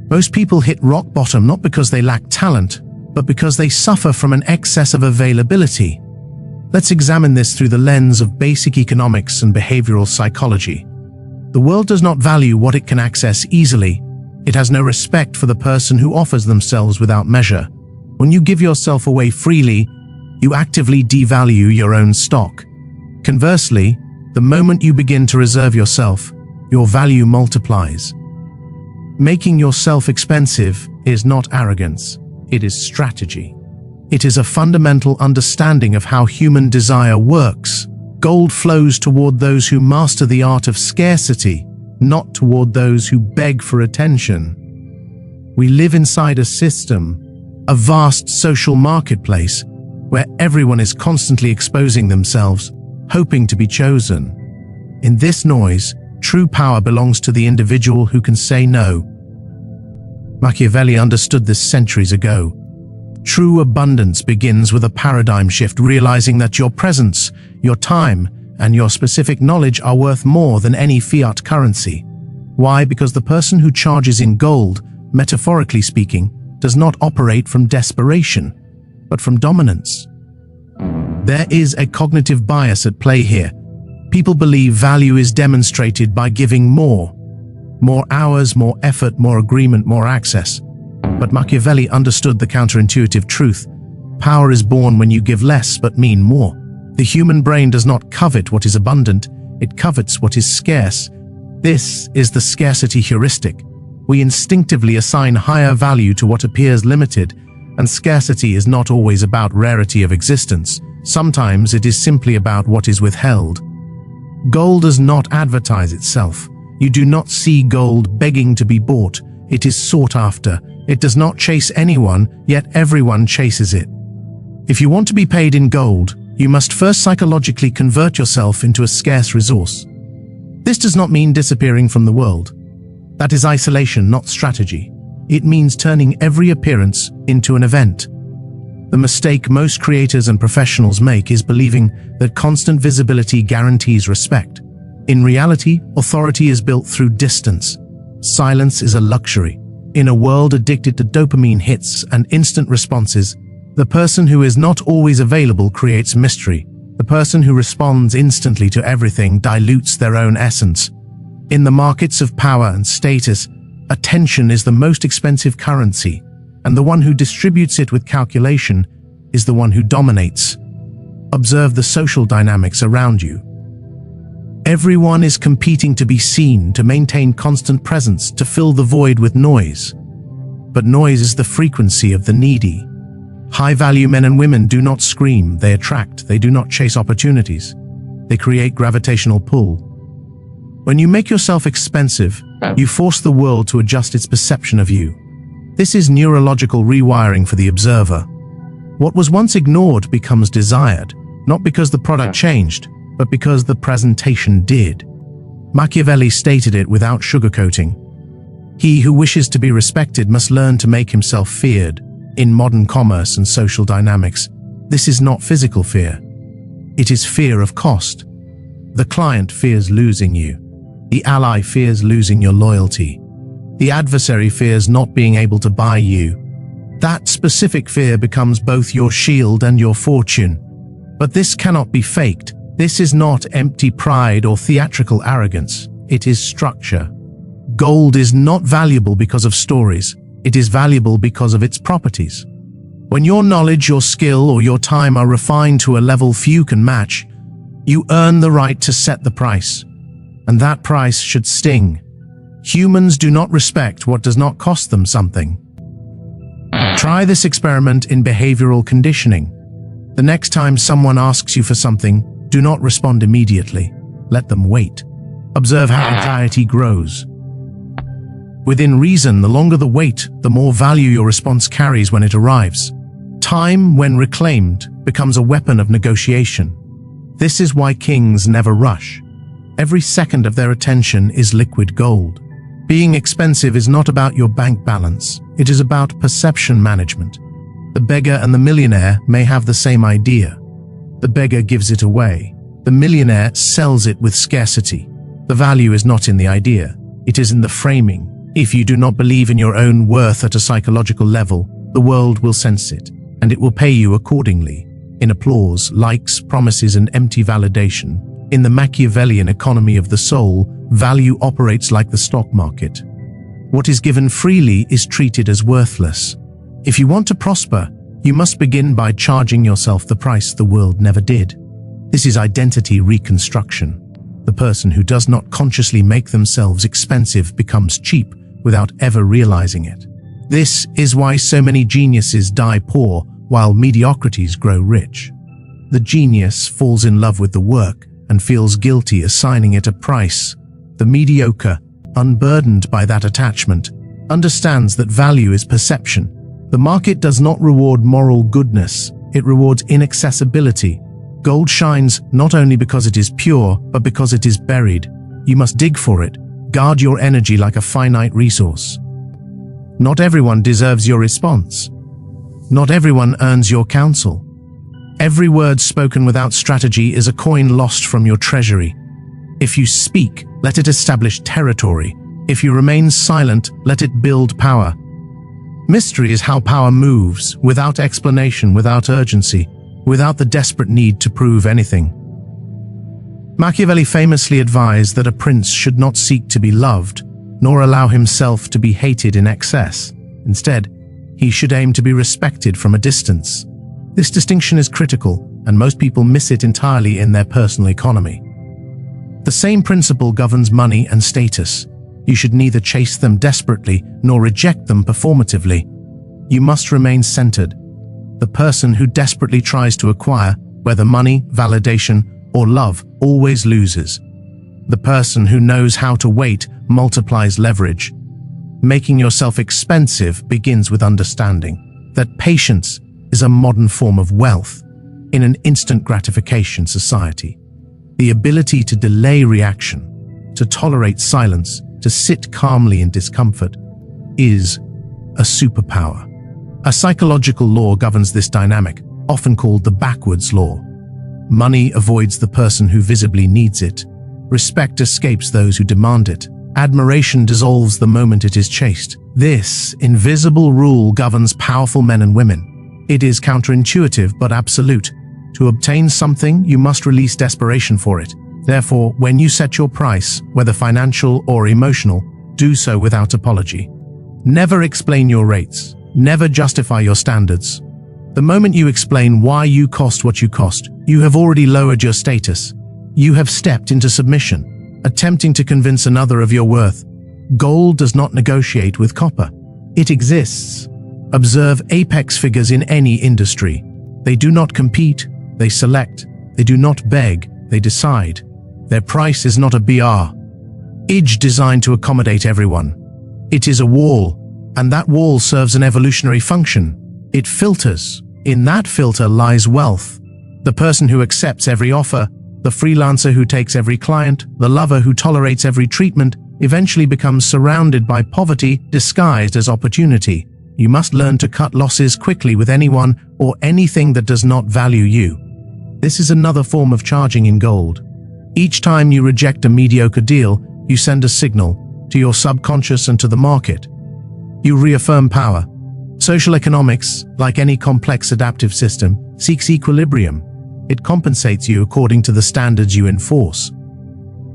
Most people hit rock bottom not because they lack talent, but because they suffer from an excess of availability. Let's examine this through the lens of basic economics and behavioral psychology. The world does not value what it can access easily. It has no respect for the person who offers themselves without measure. When you give yourself away freely, you actively devalue your own stock. Conversely, the moment you begin to reserve yourself, your value multiplies. Making yourself expensive is not arrogance, it is strategy. It is a fundamental understanding of how human desire works. Gold flows toward those who master the art of scarcity, not toward those who beg for attention. We live inside a system, a vast social marketplace, where everyone is constantly exposing themselves, hoping to be chosen. In this noise, true power belongs to the individual who can say no. Machiavelli understood this centuries ago. True abundance begins with a paradigm shift, realizing that your presence, your time, and your specific knowledge are worth more than any fiat currency. Why? Because the person who charges in gold, metaphorically speaking, does not operate from desperation, but from dominance. There is a cognitive bias at play here. People believe value is demonstrated by giving more. More hours, more effort, more agreement, more access. But Machiavelli understood the counterintuitive truth. Power is born when you give less but mean more. The human brain does not covet what is abundant, it covets what is scarce. This is the scarcity heuristic. We instinctively assign higher value to what appears limited, and scarcity is not always about rarity of existence. Sometimes it is simply about what is withheld. Gold does not advertise itself. You do not see gold begging to be bought. It is sought after. It does not chase anyone, yet everyone chases it. If you want to be paid in gold, you must first psychologically convert yourself into a scarce resource. This does not mean disappearing from the world. That is isolation, not strategy. It means turning every appearance into an event. The mistake most creators and professionals make is believing that constant visibility guarantees respect. In reality, authority is built through distance. Silence is a luxury. In a world addicted to dopamine hits and instant responses, the person who is not always available creates mystery. The person who responds instantly to everything dilutes their own essence. In the markets of power and status, attention is the most expensive currency, and the one who distributes it with calculation is the one who dominates. Observe the social dynamics around you. Everyone is competing to be seen, to maintain constant presence, to fill the void with noise. But noise is the frequency of the needy. High-value men and women do not scream, they attract, they do not chase opportunities. They create gravitational pull. When you make yourself expensive, you force the world to adjust its perception of you. This is neurological rewiring for the observer. What was once ignored becomes desired, not because the product changed, but because the presentation did. Machiavelli stated it without sugarcoating. He who wishes to be respected must learn to make himself feared. In modern commerce and social dynamics, this is not physical fear. It is fear of cost. The client fears losing you. The ally fears losing your loyalty. The adversary fears not being able to buy you. That specific fear becomes both your shield and your fortune. But this cannot be faked. This is not empty pride or theatrical arrogance. It is structure. Gold is not valuable because of stories. It is valuable because of its properties. When your knowledge, your skill, or your time are refined to a level few can match, you earn the right to set the price. And that price should sting. Humans do not respect what does not cost them something. Try this experiment in behavioral conditioning. The next time someone asks you for something, do not respond immediately. Let them wait. Observe how anxiety grows. Within reason, the longer the wait, the more value your response carries when it arrives. Time, when reclaimed, becomes a weapon of negotiation. This is why kings never rush. Every second of their attention is liquid gold. Being expensive is not about your bank balance. It is about perception management. The beggar and the millionaire may have the same idea. The beggar gives it away. The millionaire sells it with scarcity. The value is not in the idea. It is in the framing. If you do not believe in your own worth at a psychological level, the world will sense it, and it will pay you accordingly, in applause, likes, promises, and empty validation. In the Machiavellian economy of the soul, value operates like the stock market. What is given freely is treated as worthless. If you want to prosper, you must begin by charging yourself the price the world never did. This is identity reconstruction. The person who does not consciously make themselves expensive becomes cheap without ever realizing it. This is why so many geniuses die poor while mediocrities grow rich. The genius falls in love with the work and feels guilty assigning it a price. The mediocre, unburdened by that attachment, understands that value is perception. The market does not reward moral goodness, it rewards inaccessibility. Gold shines not only because it is pure, but because it is buried. You must dig for it. Guard your energy like a finite resource. Not everyone deserves your response. Not everyone earns your counsel. Every word spoken without strategy is a coin lost from your treasury. If you speak, let it establish territory. If you remain silent, let it build power. Mystery is how power moves, without explanation, without urgency, without the desperate need to prove anything. Machiavelli famously advised that a prince should not seek to be loved, nor allow himself to be hated in excess. Instead, he should aim to be respected from a distance. This distinction is critical, and most people miss it entirely in their personal economy. The same principle governs money and status. You should neither chase them desperately nor reject them performatively. You must remain centered. The person who desperately tries to acquire, whether money, validation, or love, always loses. The person who knows how to wait multiplies leverage. Making yourself expensive begins with understanding that patience is a modern form of wealth in an instant gratification society. The ability to delay reaction, to tolerate silence, to sit calmly in discomfort is a superpower. A psychological law governs this dynamic, often called the backwards law. Money avoids the person who visibly needs it. Respect escapes those who demand it. Admiration dissolves the moment it is chased. This invisible rule governs powerful men and women. It is counterintuitive but absolute. To obtain something, you must release desperation for it. Therefore, when you set your price, whether financial or emotional, do so without apology. Never explain your rates. Never justify your standards. The moment you explain why you cost what you cost, you have already lowered your status. You have stepped into submission, attempting to convince another of your worth. Gold does not negotiate with copper. It exists. Observe apex figures in any industry. They do not compete, they select. They do not beg, they decide. Their price is not a BR. Age designed to accommodate everyone. It is a wall, and that wall serves an evolutionary function. It filters. In that filter lies wealth. The person who accepts every offer, the freelancer who takes every client, the lover who tolerates every treatment, eventually becomes surrounded by poverty disguised as opportunity. You must learn to cut losses quickly with anyone or anything that does not value you. This is another form of charging in gold. Each time you reject a mediocre deal, you send a signal to your subconscious and to the market. You reaffirm power. Social economics, like any complex adaptive system, seeks equilibrium. It compensates you according to the standards you enforce.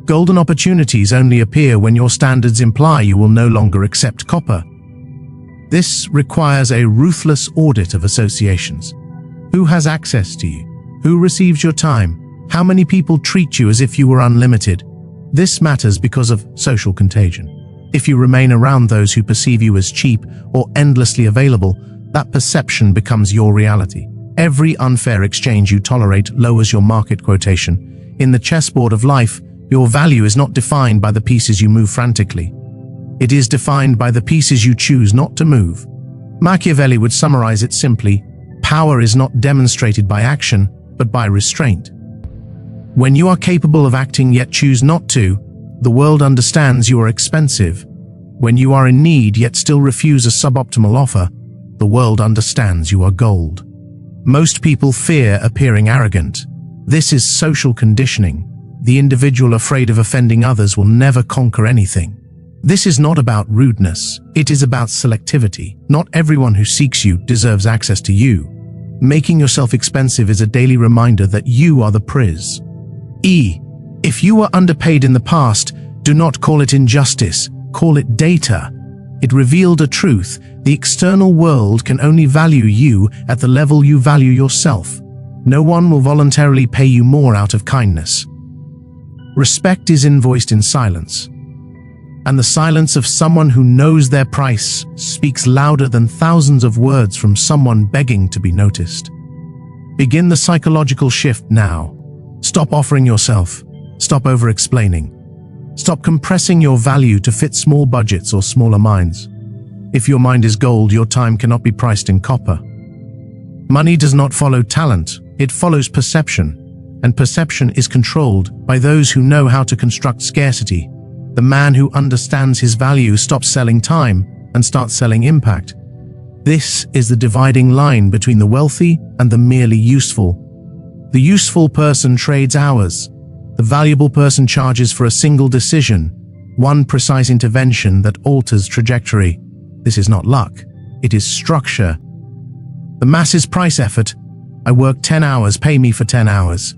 Golden opportunities only appear when your standards imply you will no longer accept copper. This requires a ruthless audit of associations. Who has access to you? Who receives your time? How many people treat you as if you were unlimited? This matters because of social contagion. If you remain around those who perceive you as cheap or endlessly available, that perception becomes your reality. Every unfair exchange you tolerate lowers your market quotation. In the chessboard of life, your value is not defined by the pieces you move frantically. It is defined by the pieces you choose not to move. Machiavelli would summarize it simply: power is not demonstrated by action, but by restraint. When you are capable of acting yet choose not to, the world understands you are expensive. When you are in need yet still refuse a suboptimal offer, the world understands you are gold. Most people fear appearing arrogant. This is social conditioning. The individual afraid of offending others will never conquer anything. This is not about rudeness, it is about selectivity. Not everyone who seeks you deserves access to you. Making yourself expensive is a daily reminder that you are the prize. If you were underpaid in the past, do not call it injustice, call it data. It revealed a truth: the external world can only value you at the level you value yourself. No one will voluntarily pay you more out of kindness. Respect is invoiced in silence. And the silence of someone who knows their price speaks louder than thousands of words from someone begging to be noticed. Begin the psychological shift now. Stop offering yourself. Stop over-explaining. Stop compressing your value to fit small budgets or smaller minds. If your mind is gold, your time cannot be priced in copper. Money does not follow talent, it follows perception, and perception is controlled by those who know how to construct scarcity. The man who understands his value stops selling time and starts selling impact. This is the dividing line between the wealthy and the merely useful. The useful person trades hours. The valuable person charges for a single decision, one precise intervention that alters trajectory. This is not luck, it is structure. The masses price effort. I work 10 hours, pay me for 10 hours.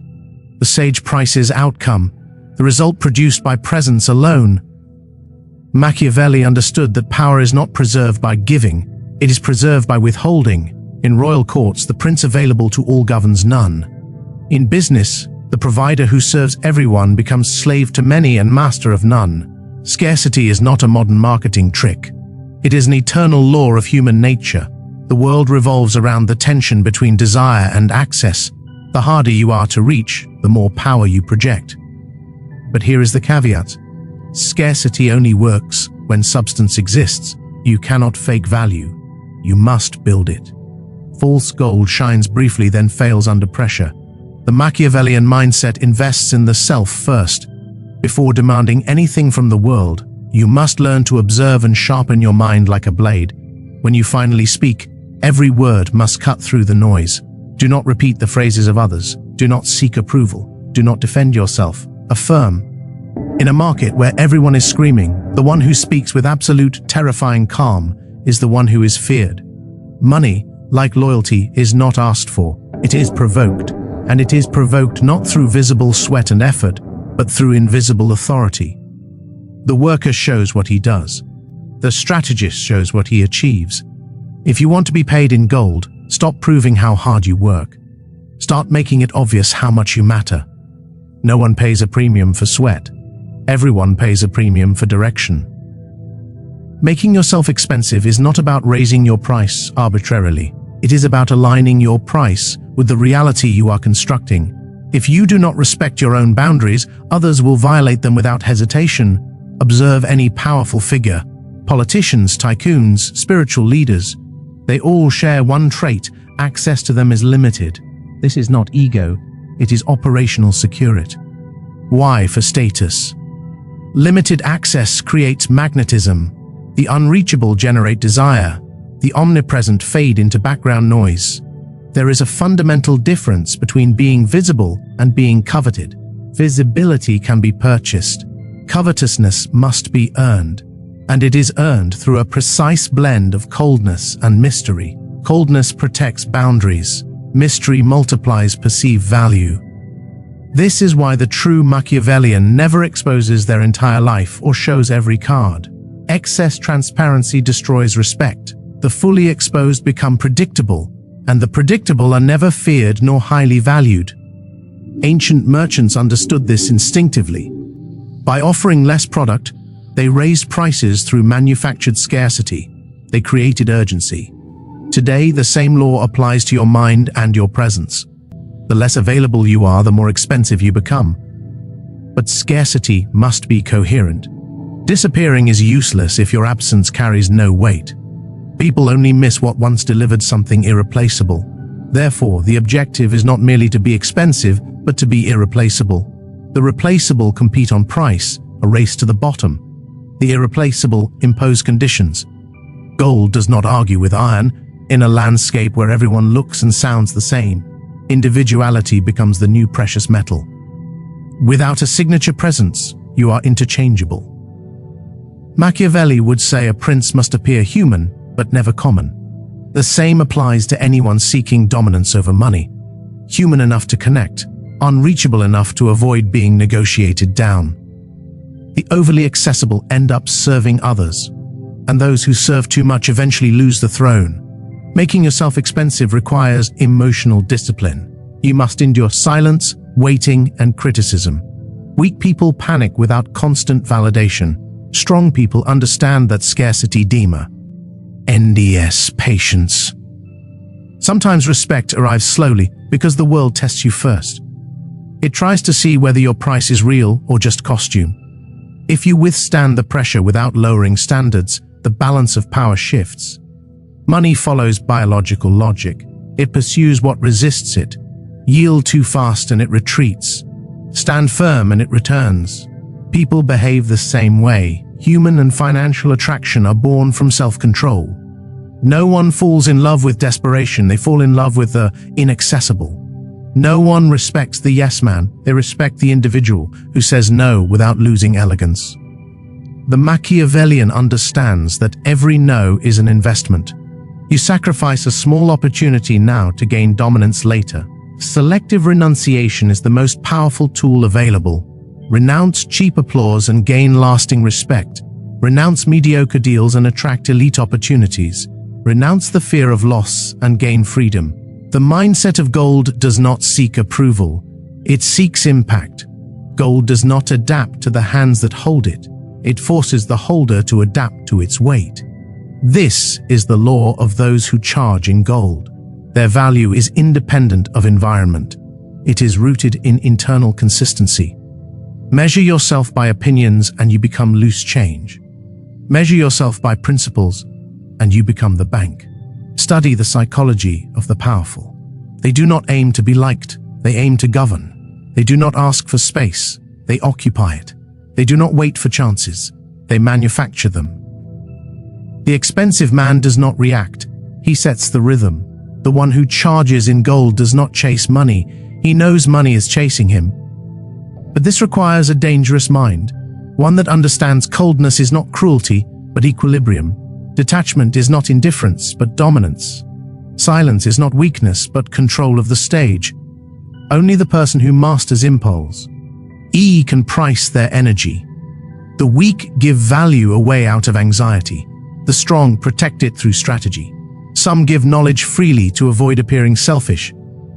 The sage prices outcome, the result produced by presence alone. Machiavelli understood that power is not preserved by giving, it is preserved by withholding. In royal courts, the prince available to all governs none. In business, the provider who serves everyone becomes slave to many and master of none. Scarcity is not a modern marketing trick. It is an eternal law of human nature. The world revolves around the tension between desire and access. The harder you are to reach, the more power you project. But here is the caveat. Scarcity only works when substance exists. You cannot fake value. You must build it. False gold shines briefly, then fails under pressure. The Machiavellian mindset invests in the self first. Before demanding anything from the world, you must learn to observe and sharpen your mind like a blade. When you finally speak, every word must cut through the noise. Do not repeat the phrases of others. Do not seek approval. Do not defend yourself. Affirm. In a market where everyone is screaming, the one who speaks with absolute, terrifying calm is the one who is feared. Money, like loyalty, is not asked for. It is provoked. And it is provoked not through visible sweat and effort, but through invisible authority. The worker shows what he does. The strategist shows what he achieves. If you want to be paid in gold, stop proving how hard you work. Start making it obvious how much you matter. No one pays a premium for sweat. Everyone pays a premium for direction. Making yourself expensive is not about raising your price arbitrarily. It is about aligning your price with the reality you are constructing. If you do not respect your own boundaries, others will violate them without hesitation. Observe any powerful figure. Politicians, tycoons, spiritual leaders. They all share one trait: access to them is limited. This is not ego, it is operational security. Why? For status. Limited access creates magnetism. The unreachable generate desire. The omnipresent fade into background noise. There is a fundamental difference between being visible and being coveted. Visibility can be purchased. Covetousness must be earned. And it is earned through a precise blend of coldness and mystery. Coldness protects boundaries. Mystery multiplies perceived value. This is why the true Machiavellian never exposes their entire life or shows every card. Excess transparency destroys respect. The fully exposed become predictable, and the predictable are never feared nor highly valued. Ancient merchants understood this instinctively. By offering less product, they raised prices through manufactured scarcity. They created urgency. Today, the same law applies to your mind and your presence. The less available you are, the more expensive you become. But scarcity must be coherent. Disappearing is useless if your absence carries no weight. People only miss what once delivered something irreplaceable. Therefore, the objective is not merely to be expensive, but to be irreplaceable. The replaceable compete on price, a race to the bottom. The irreplaceable impose conditions. Gold does not argue with iron. In a landscape where everyone looks and sounds the same, individuality becomes the new precious metal. Without a signature presence, you are interchangeable. Machiavelli would say a prince must appear human, but never common. The same applies to anyone seeking dominance over money. Human enough to connect, unreachable enough to avoid being negotiated down. The overly accessible end up serving others, and those who serve too much eventually lose the throne. Making yourself expensive requires emotional discipline. You must endure silence, waiting, and criticism. Weak people panic without constant validation. Strong people understand that scarcity demur. NDS, patience. Sometimes respect arrives slowly because the world tests you first. It tries to see whether your price is real or just costume. If you withstand the pressure without lowering standards, the balance of power shifts. Money follows biological logic. It pursues what resists it. Yield too fast and it retreats. Stand firm and it returns. People behave the same way. Human and financial attraction are born from self-control. No one falls in love with desperation, they fall in love with the inaccessible. No one respects the yes man, they respect the individual who says no without losing elegance. The Machiavellian understands that every no is an investment. You sacrifice a small opportunity now to gain dominance later. Selective renunciation is the most powerful tool available. Renounce cheap applause and gain lasting respect. Renounce mediocre deals and attract elite opportunities. Renounce the fear of loss and gain freedom. The mindset of gold does not seek approval. It seeks impact. Gold does not adapt to the hands that hold it. It forces the holder to adapt to its weight. This is the law of those who charge in gold. Their value is independent of environment. It is rooted in internal consistency. Measure yourself by opinions and you become loose change. Measure yourself by principles and you become the bank. Study the psychology of the powerful. They do not aim to be liked, they aim to govern. They do not ask for space, they occupy it. They do not wait for chances, they manufacture them. The expensive man does not react, he sets the rhythm. The one who charges in gold does not chase money, he knows money is chasing him. But this requires a dangerous mind, one that understands coldness is not cruelty, but equilibrium. Detachment is not indifference, but dominance. Silence is not weakness, but control of the stage. Only the person who masters impulse can price their energy. The weak give value away out of anxiety. The strong protect it through strategy. Some give knowledge freely to avoid appearing selfish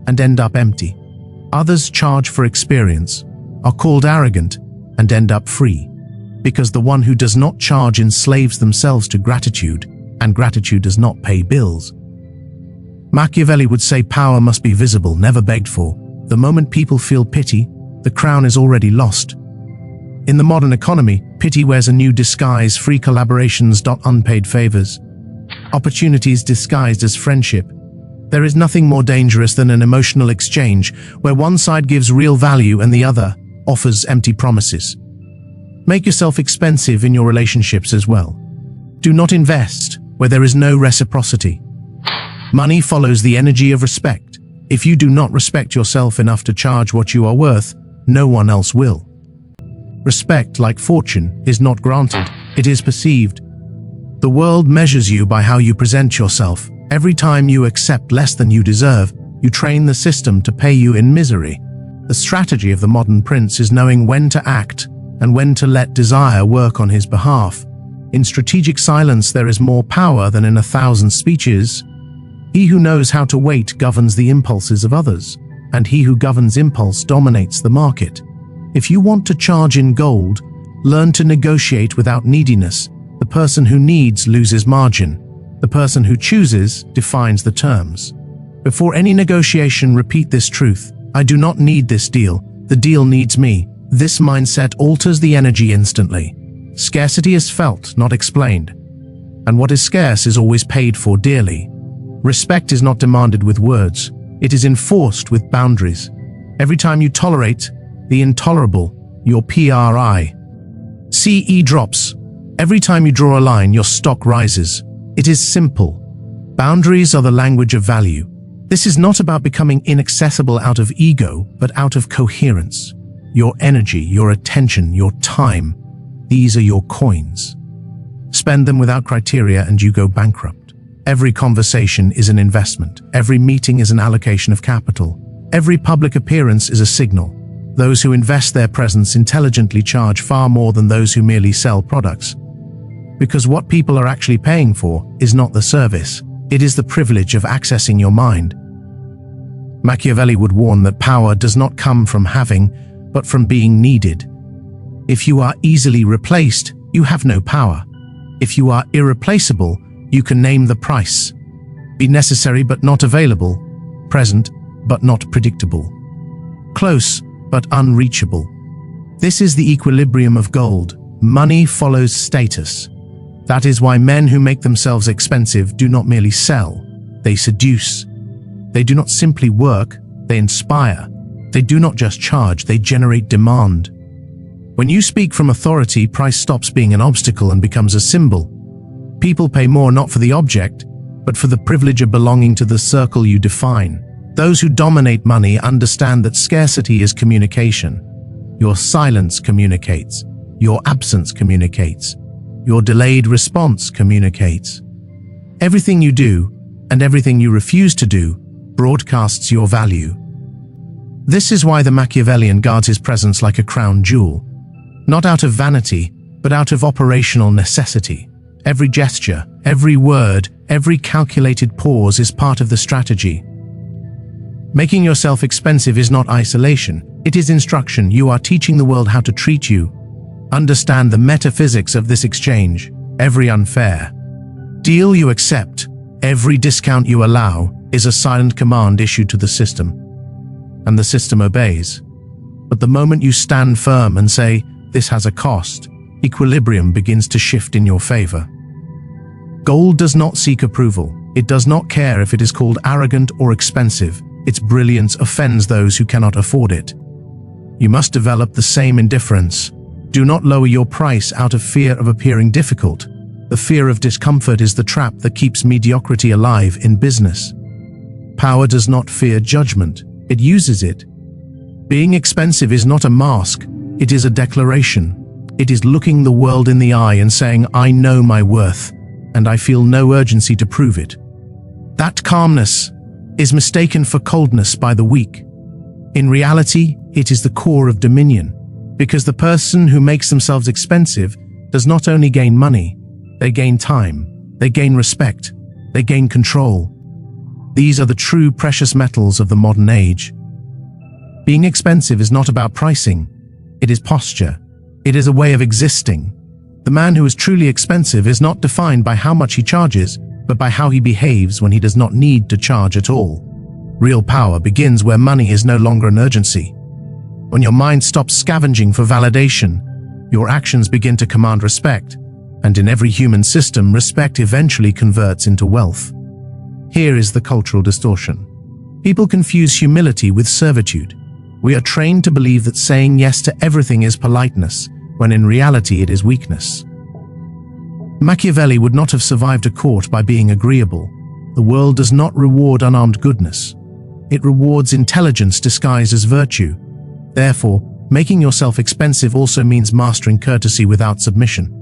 and end up empty. Others charge for experience, are called arrogant, and end up free. Because the one who does not charge enslaves themselves to gratitude, and gratitude does not pay bills. Machiavelli would say power must be visible, never begged for. The moment people feel pity, the crown is already lost. In the modern economy, pity wears a new disguise: free collaborations, unpaid favors. Opportunities disguised as friendship. There is nothing more dangerous than an emotional exchange where one side gives real value and the other offers empty promises. Make yourself expensive in your relationships as well. Do not invest where there is no reciprocity. Money follows the energy of respect. If you do not respect yourself enough to charge what you are worth, no one else will. Respect, like fortune, is not granted, it is perceived. The world measures you by how you present yourself. Every time you accept less than you deserve, you train the system to pay you in misery. The strategy of the modern prince is knowing when to act and when to let desire work on his behalf. In strategic silence there is more power than in 1,000 speeches. He who knows how to wait governs the impulses of others, and he who governs impulse dominates the market. If you want to charge in gold, learn to negotiate without neediness. The person who needs loses margin. The person who chooses defines the terms. Before any negotiation, repeat this truth: I do not need this deal, the deal needs me. This mindset alters the energy instantly. Scarcity is felt, not explained. And what is scarce is always paid for dearly. Respect is not demanded with words, it is enforced with boundaries. Every time you tolerate the intolerable, your PRI CE drops. Every time you draw a line, your stock rises. It is simple. Boundaries are the language of value. This is not about becoming inaccessible out of ego, but out of coherence. Your energy, your attention, your time, these are your coins. spend them without criteria and you go bankrupt. Every conversation is an investment. Every meeting is an allocation of capital. Every public appearance is a signal. Those who invest their presence intelligently charge far more than those who merely sell products. Because what people are actually paying for is not the service, it is the privilege of accessing your mind. Machiavelli would warn that power does not come from having, but from being needed. If you are easily replaced, you have no power. If you are irreplaceable, you can name the price. Be necessary but not available, present but not predictable, close but unreachable. This is the equilibrium of gold. Money follows status. That is why men who make themselves expensive do not merely sell, they seduce. They do not simply work, they inspire. They do not just charge, they generate demand. When you speak from authority, price stops being an obstacle and becomes a symbol. People pay more not for the object, but for the privilege of belonging to the circle you define. Those who dominate money understand that scarcity is communication. Your silence communicates. Your absence communicates. Your delayed response communicates. Everything you do, and everything you refuse to do, broadcasts your value. This is why the Machiavellian guards his presence like a crown jewel. Not out of vanity, but out of operational necessity. Every gesture, every word, every calculated pause is part of the strategy. Making yourself expensive is not isolation, it is instruction. You are teaching the world how to treat you. Understand the metaphysics of this exchange. Every unfair deal you accept, every discount you allow, is a silent command issued to the system. And the system obeys. But the moment you stand firm and say, "This has a cost," equilibrium begins to shift in your favor. Gold does not seek approval. It does not care if it is called arrogant or expensive. Its brilliance offends those who cannot afford it. You must develop the same indifference. Do not lower your price out of fear of appearing difficult. The fear of discomfort is the trap that keeps mediocrity alive in business. Power does not fear judgment. It uses it. Being expensive is not a mask. It is a declaration. It is looking the world in the eye and saying, "I know my worth, and I feel no urgency to prove it." That calmness is mistaken for coldness by the weak. In reality, it is the core of dominion, because the person who makes themselves expensive does not only gain money, they gain time, they gain respect, they gain control. These are the true precious metals of the modern age. Being expensive is not about pricing. It is posture. It is a way of existing. The man who is truly expensive is not defined by how much he charges, but by how he behaves when he does not need to charge at all. Real power begins where money is no longer an urgency. When your mind stops scavenging for validation, your actions begin to command respect, and in every human system, respect eventually converts into wealth. Here is the cultural distortion. People confuse humility with servitude. We are trained to believe that saying yes to everything is politeness, when in reality it is weakness. Machiavelli would not have survived a court by being agreeable. The world does not reward unarmed goodness. It rewards intelligence disguised as virtue. Therefore, making yourself expensive also means mastering courtesy without submission.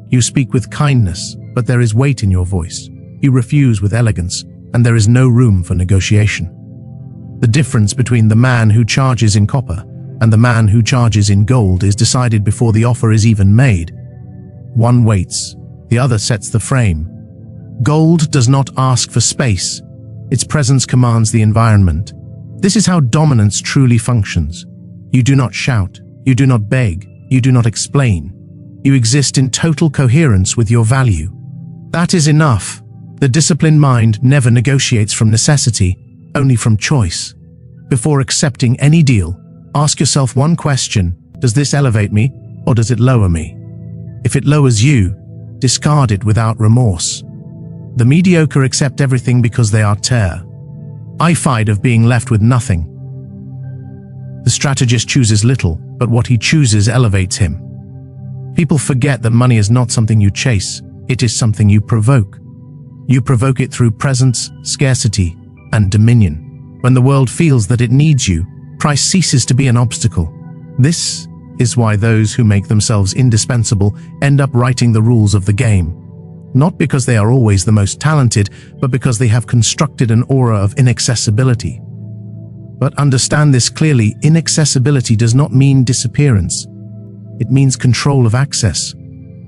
You speak with kindness, but there is weight in your voice. You refuse with elegance, and there is no room for negotiation. The difference between the man who charges in copper and the man who charges in gold is decided before the offer is even made. One waits, the other sets the frame. Gold does not ask for space. Its presence commands the environment. This is how dominance truly functions. You do not shout, you do not beg, you do not explain. You exist in total coherence with your value. That is enough. The disciplined mind never negotiates from necessity, only from choice. Before accepting any deal, ask yourself one question: does this elevate me, or does it lower me? If it lowers you, discard it without remorse. The mediocre accept everything because they are terrified of being left with nothing. The strategist chooses little, but what he chooses elevates him. People forget that money is not something you chase, it is something you provoke. You provoke it through presence, scarcity, and dominion. When the world feels that it needs you, price ceases to be an obstacle. This is why those who make themselves indispensable end up writing the rules of the game. Not because they are always the most talented, but because they have constructed an aura of inaccessibility. But understand this clearly, inaccessibility does not mean disappearance. It means control of access.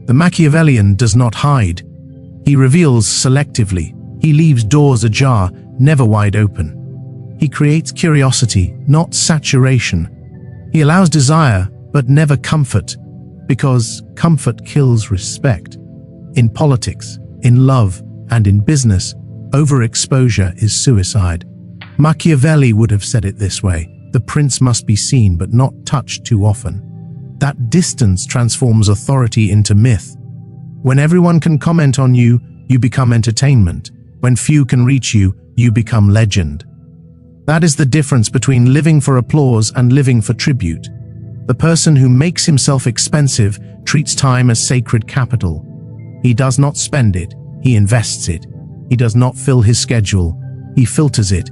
The Machiavellian does not hide. He reveals selectively. He leaves doors ajar, never wide open. He creates curiosity, not saturation. He allows desire, but never comfort, because comfort kills respect. In politics, in love, and in business, overexposure is suicide. Machiavelli would have said it this way: the prince must be seen but not touched too often. That distance transforms authority into myth. When everyone can comment on you, you become entertainment. When few can reach you, you become legend. That is the difference between living for applause and living for tribute. The person who makes himself expensive treats time as sacred capital. He does not spend it, he invests it. He does not fill his schedule, he filters it.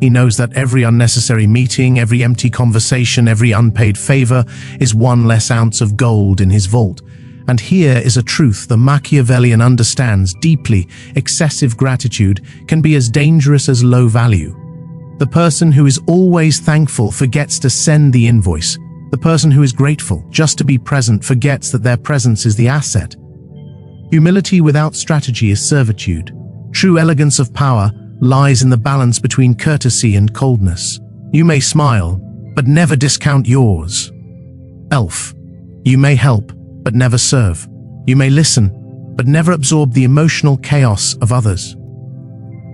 He knows that every unnecessary meeting, every empty conversation, every unpaid favor is one less ounce of gold in his vault. And here is a truth the Machiavellian understands deeply: excessive gratitude can be as dangerous as low value. The person who is always thankful forgets to send the invoice. The person who is grateful just to be present forgets that their presence is the asset. Humility without strategy is servitude. True elegance of power lies in the balance between courtesy and coldness. You may smile, but never discount yours. Elf. You may help, but never serve. You may listen, but never absorb the emotional chaos of others.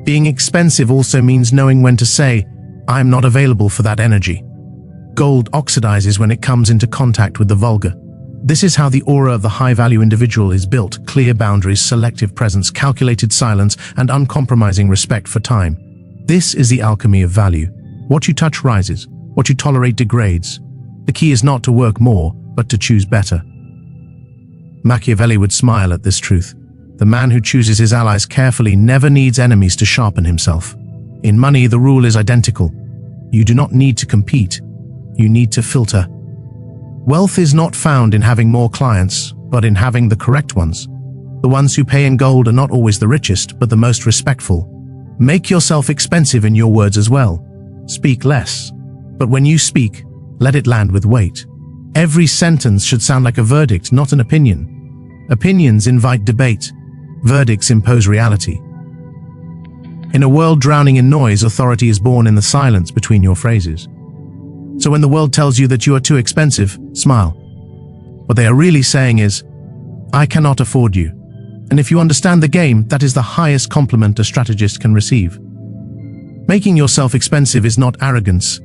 Being expensive also means knowing when to say, "I am not available for that energy." Gold oxidizes when it comes into contact with the vulgar. This is how the aura of the high-value individual is built: clear boundaries, selective presence, calculated silence, and uncompromising respect for time. This is the alchemy of value. What you touch rises, what you tolerate degrades. The key is not to work more, but to choose better. Machiavelli would smile at this truth. The man who chooses his allies carefully never needs enemies to sharpen himself. In money, the rule is identical. You do not need to compete. You need to filter. Wealth is not found in having more clients, but in having the correct ones. The ones who pay in gold are not always the richest, but the most respectful. Make yourself expensive in your words as well. Speak less. But when you speak, let it land with weight. Every sentence should sound like a verdict, not an opinion. Opinions invite debate. Verdicts impose reality. In a world drowning in noise, authority is born in the silence between your phrases. So when the world tells you that you are too expensive, smile. What they are really saying is, "I cannot afford you." And if you understand the game, that is the highest compliment a strategist can receive. Making yourself expensive is not arrogance.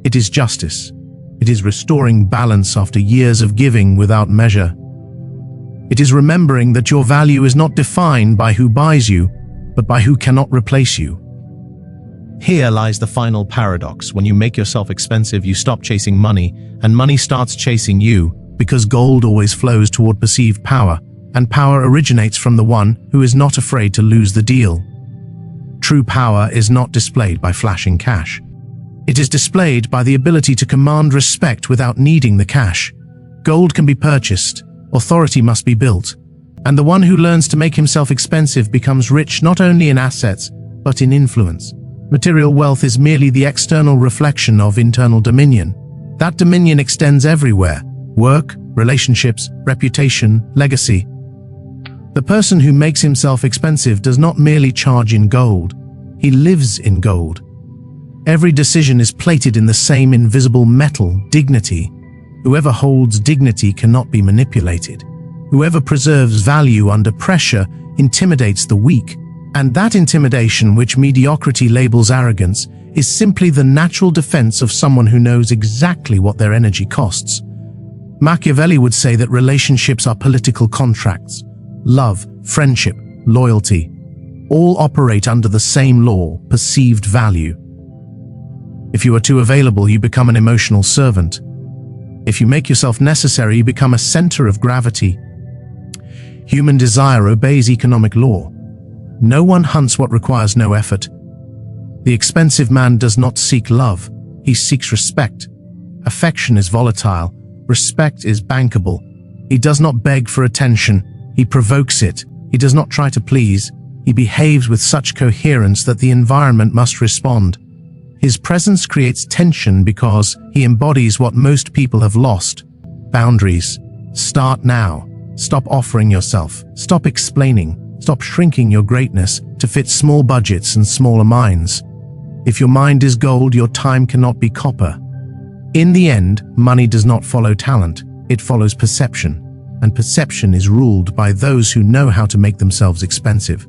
It is justice. It is restoring balance after years of giving without measure. It is remembering that your value is not defined by who buys you, but by who cannot replace you. Here lies the final paradox. When you make yourself expensive, you stop chasing money, and money starts chasing you, because gold always flows toward perceived power, and power originates from the one who is not afraid to lose the deal. True power is not displayed by flashing cash. It is displayed by the ability to command respect without needing the cash. Gold can be purchased, authority must be built, and the one who learns to make himself expensive becomes rich not only in assets, but in influence. Material wealth is merely the external reflection of internal dominion. That dominion extends everywhere: work, relationships, reputation, legacy. The person who makes himself expensive does not merely charge in gold, he lives in gold. Every decision is plated in the same invisible metal: dignity. Whoever holds dignity cannot be manipulated. Whoever preserves value under pressure intimidates the weak. And that intimidation, which mediocrity labels arrogance, is simply the natural defense of someone who knows exactly what their energy costs. Machiavelli would say that relationships are political contracts. Love, friendship, loyalty, all operate under the same law: perceived value. If you are too available, you become an emotional servant. If you make yourself necessary, you become a center of gravity. Human desire obeys economic law. No one hunts what requires no effort. The expensive man does not seek love, he seeks respect. Affection is volatile, Respect is bankable. He does not beg for attention, he provokes it. He does not try to please. He behaves with such coherence that the environment must respond. His presence creates tension because he embodies what most people have lost: boundaries. Start now. Stop offering yourself. Stop explaining. Stop shrinking your greatness to fit small budgets and smaller minds. If your mind is gold, your time cannot be copper. In the end, money does not follow talent, it follows perception, and perception is ruled by those who know how to make themselves expensive.